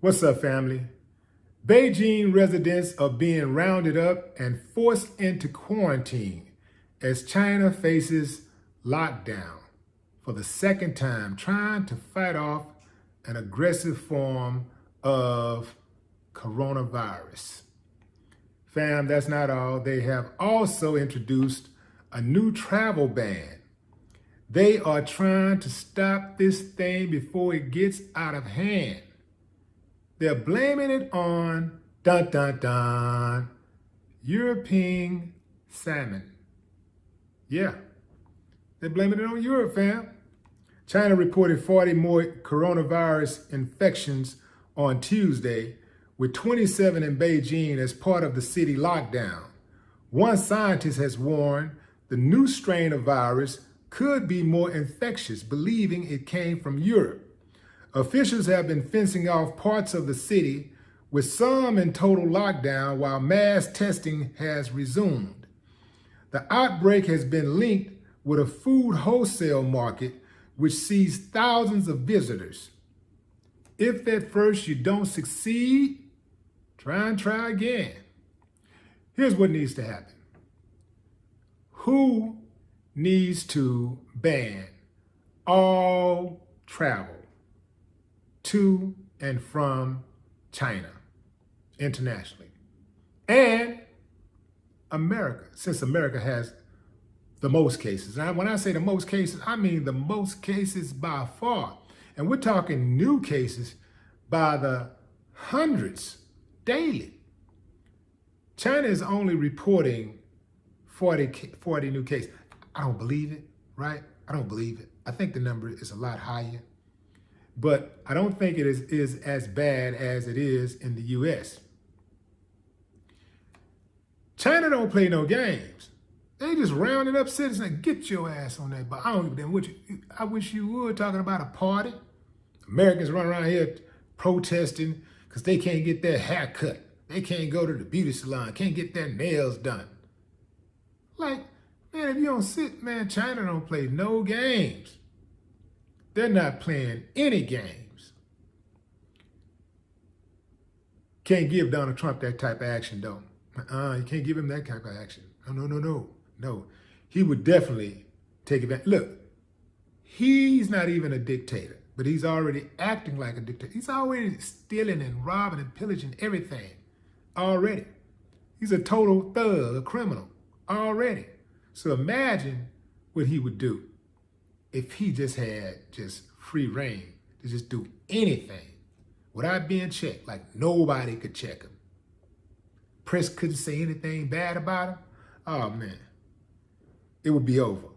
What's up, family? Beijing residents are being rounded up and forced into quarantine as China faces lockdown for the second time, trying to fight off an aggressive form of coronavirus. Fam, that's not all. They have also introduced a new travel ban. They are trying to stop this thing before it gets out of hand. They're blaming it on, dun dun dun, European salmon. Yeah, they're blaming it on Europe, fam. China reported 40 more coronavirus infections on Tuesday, with 27 in Beijing as part of the city lockdown. One scientist has warned the new strain of virus could be more infectious, believing it came from Europe. Officials have been fencing off parts of the city, with some in total lockdown while mass testing has resumed. The outbreak has been linked with a food wholesale market which sees thousands of visitors. If at first you don't succeed, try again. Here's what needs to happen. Who needs to ban all travel to and from China internationally? And America, since America has the most cases. Now, when I say the most cases, I mean the most cases by far. And we're talking new cases by the hundreds daily. China is only reporting 40 new cases. I don't believe it, right? I don't believe it. I think the number is a lot higher. But I don't think it is as bad as it is in the US. China don't play no games. They just rounding up citizens. Get your ass on that. But I don't even what I wish you would, talking about a party. Americans run around here protesting because they can't get their hair cut. They can't go to the beauty salon, can't get their nails done. Like, man, if you don't sit, man, China don't play no games. They're not playing any games. Can't give Donald Trump that type of action, though. You can't give him that type of action. No. He would definitely take advantage. Look, he's not even a dictator, but he's already acting like a dictator. He's already stealing and robbing and pillaging everything already. He's a total thug, a criminal already. So imagine what he would do if he just had free reign to just do anything without being checked, like nobody could check him. Press couldn't say anything bad about him. Oh man, it would be over.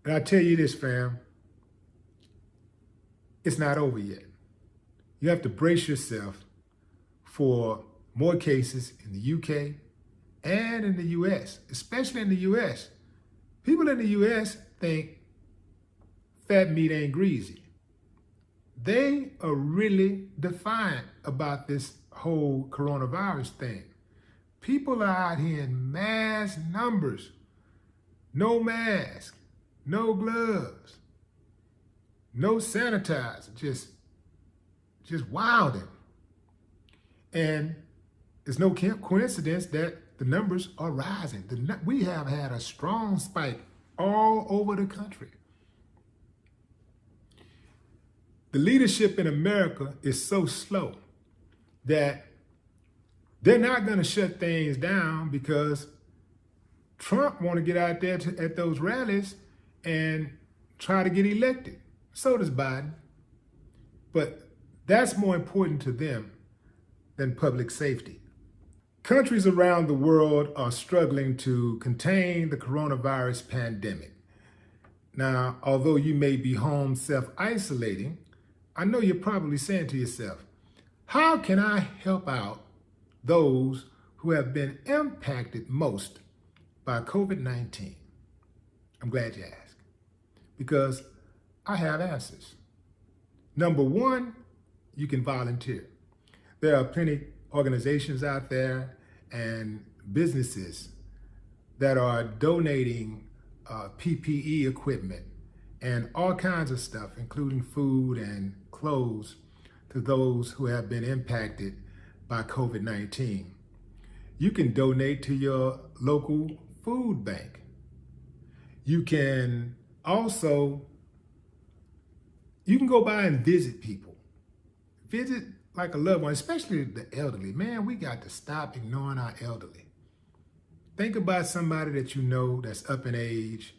And I tell you this, fam, it's not over yet. You have to brace yourself for more cases in the UK and in the US, especially in the US. People in the US think fat meat ain't greasy. They are really defiant about this whole coronavirus thing. People are out here in mass numbers. No mask, no gloves, no sanitizer, just wilding. And it's no coincidence that the numbers are rising. We have had a strong spike all over the country. The leadership in America is so slow that they're not going to shut things down because Trump want to get out there at those rallies and try to get elected. So does Biden. But that's more important to them than public safety. Countries around the world are struggling to contain the coronavirus pandemic. Now, although you may be home self-isolating, I know you're probably saying to yourself, how can I help out those who have been impacted most by COVID-19? I'm glad you asked, because I have answers. Number one, you can volunteer. There are plenty of organizations out there and businesses that are donating PPE equipment and all kinds of stuff, including food and clothes, to those who have been impacted by COVID-19. You can donate to your local food bank. You can also, you can go by and visit people. Visit like a loved one, especially the elderly. Man, we got to stop ignoring our elderly. Think about somebody that you know that's up in age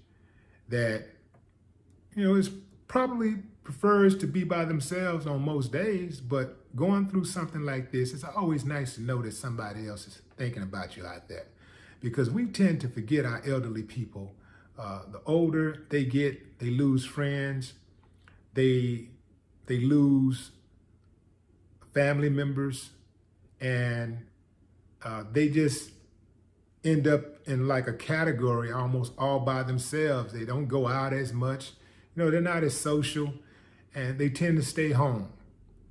that, is probably prefers to be by themselves on most days, but going through something like this, it's always nice to know that somebody else is thinking about you out there, because we tend to forget our elderly people. The older they get, they lose friends, they lose family members, and they just end up in like a category almost all by themselves. They don't go out as much. They're not as social, and they tend to stay home.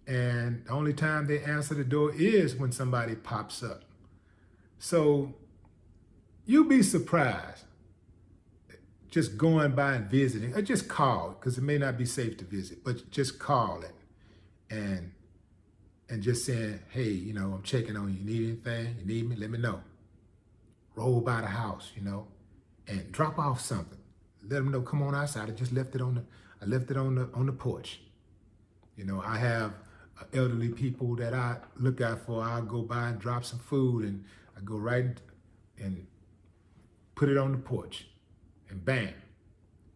And the only time they answer the door is when somebody pops up. So you'll be surprised just going by and visiting, or just call, because it may not be safe to visit, but just call and just saying, hey, I'm checking on you. You need anything? You need me? Let me know. Roll by the house, and drop off something. Let them know, come on outside. I just left it on the porch. I have elderly people that I look out for. I'll go by and drop some food, and I go right and put it on the porch, and bam,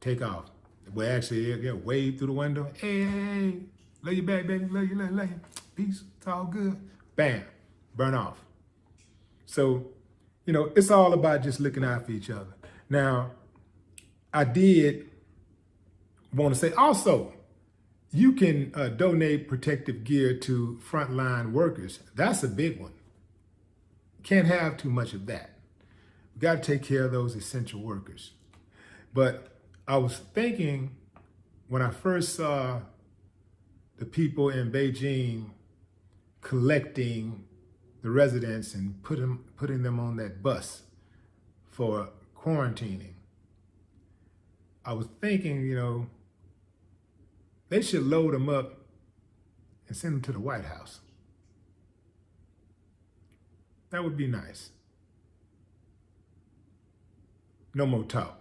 take off. Well, actually, wave through the window. Hey, love you back, baby. Love you. Peace. It's all good. Bam, burn off. So, it's all about just looking out for each other. Now, I did want to say also, you can donate protective gear to frontline workers. That's a big one. Can't have too much of that. We got to take care of those essential workers. But I was thinking, when I first saw the people in Beijing collecting the residents and putting them on that bus for quarantining, I was thinking, they should load them up and send them to the White House. That would be nice. No more talk.